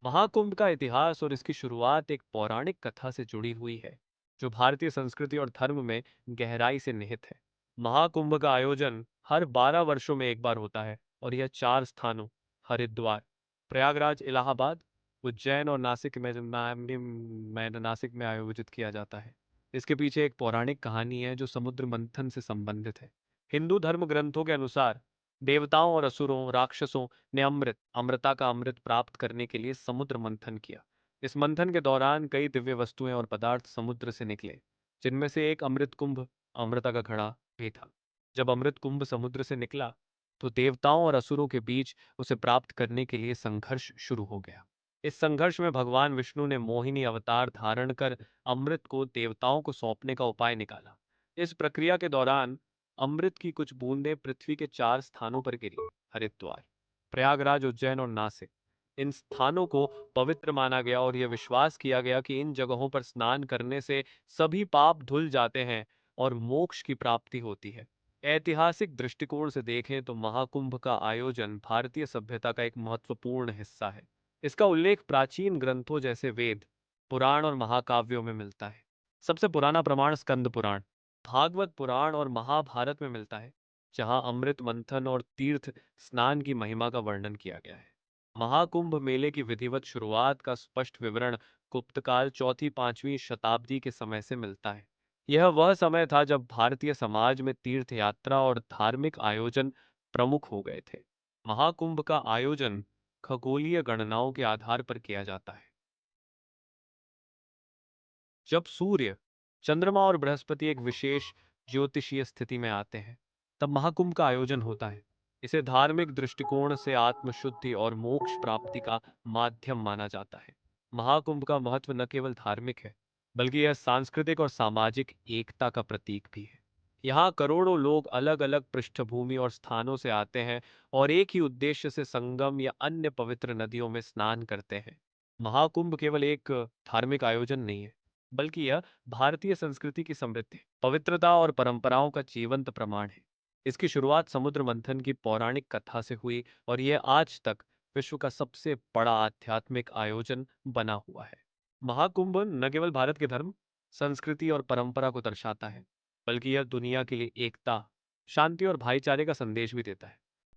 महाकुंभ का इतिहास और इसकी शुरुआत एक पौराणिक कथा से जुड़ी हुई है, जो भारतीय संस्कृति और धर्म में गहराई से निहित है। महाकुंभ का आयोजन हर 12 वर्षों में एक बार होता है और यह चार स्थानों हरिद्वार, प्रयागराज, इलाहाबाद, उज्जैन और नासिक में आयोजित किया जाता है। इसके पीछे एक पौराणिक कहानी है जो समुद्र मंथन से संबंधित है। हिंदू धर्म ग्रंथों के अनुसार देवताओं और असुरों, राक्षसों ने अमृता का अमृत प्राप्त करने के लिए समुद्र मंथन किया। इस मंथन के दौरान कई दिव्य वस्तुएं और पदार्थ समुद्र से निकले, जिनमें से एक अमृत कुंभ, अमृता का घड़ा भी था। जब अमृत कुंभ समुद्र से निकला, तो देवताओं और असुरों के बीच उसे प्राप्त करने के लिए संघर्ष शुरू हो गया। इस संघर्ष में भगवान विष्णु ने मोहिनी अवतार धारण कर अमृत को देवताओं को सौंपने का उपाय निकाला। इस प्रक्रिया के दौरान अमृत की कुछ बूंदें पृथ्वी के चार स्थानों पर गिरी: हरिद्वार, प्रयागराज, उज्जैन और नासिक। इन स्थानों को पवित्र माना गया और यह विश्वास किया गया कि इन जगहों पर स्नान करने से सभी पाप धुल जाते हैं और मोक्ष की प्राप्ति होती है। ऐतिहासिक दृष्टिकोण से देखें तो महाकुंभ का आयोजन भारतीय सभ्यता का एक महत्वपूर्ण हिस्सा है। इसका उल्लेख प्राचीन ग्रंथों जैसे वेद, पुराण और महाकाव्यों में मिलता है। सबसे पुराना प्रमाण स्कंद पुराण, भागवत पुराण और महाभारत में मिलता है, जहां अमृत मंथन और तीर्थ स्नान की महिमा का वर्णन किया गया है। महाकुंभ मेले की विधिवत शुरुआत का स्पष्ट विवरण गुप्तकाल चौथी पांचवी शताब्दी के समय से मिलता है। यह वह समय था जब भारतीय समाज में तीर्थ यात्रा और धार्मिक आयोजन प्रमुख हो गए थे। महाकुंभ का आयोजन खगोलीय गणनाओं के आधार पर किया जाता है। जब सूर्य, चंद्रमा और बृहस्पति एक विशेष ज्योतिषीय स्थिति में आते हैं, तब महाकुंभ का आयोजन होता है। इसे धार्मिक दृष्टिकोण से आत्मशुद्धि और मोक्ष प्राप्ति का माध्यम माना जाता है। महाकुंभ का महत्व न केवल धार्मिक है, बल्कि यह सांस्कृतिक और सामाजिक एकता का प्रतीक भी है। यहाँ करोड़ों लोग अलग अलग पृष्ठभूमि और स्थानों से आते हैं और एक ही उद्देश्य से संगम या अन्य पवित्र नदियों में स्नान करते हैं। महाकुंभ केवल एक धार्मिक आयोजन नहीं है, बल्कि यह भारतीय संस्कृति की समृद्धि, पवित्रता और परंपराओं का जीवंत प्रमाण है। इसकी शुरुआत समुद्र मंथन की पौराणिक कथा से हुई और यह आज तक विश्व का सबसे बड़ा आध्यात्मिक आयोजन बना हुआ है। महाकुंभ न केवल भारत के धर्म, संस्कृति और परंपरा को दर्शाता है, बल्कि यह दुनिया के लिए एकता, शांति और भाईचारे का संदेश भी देता है।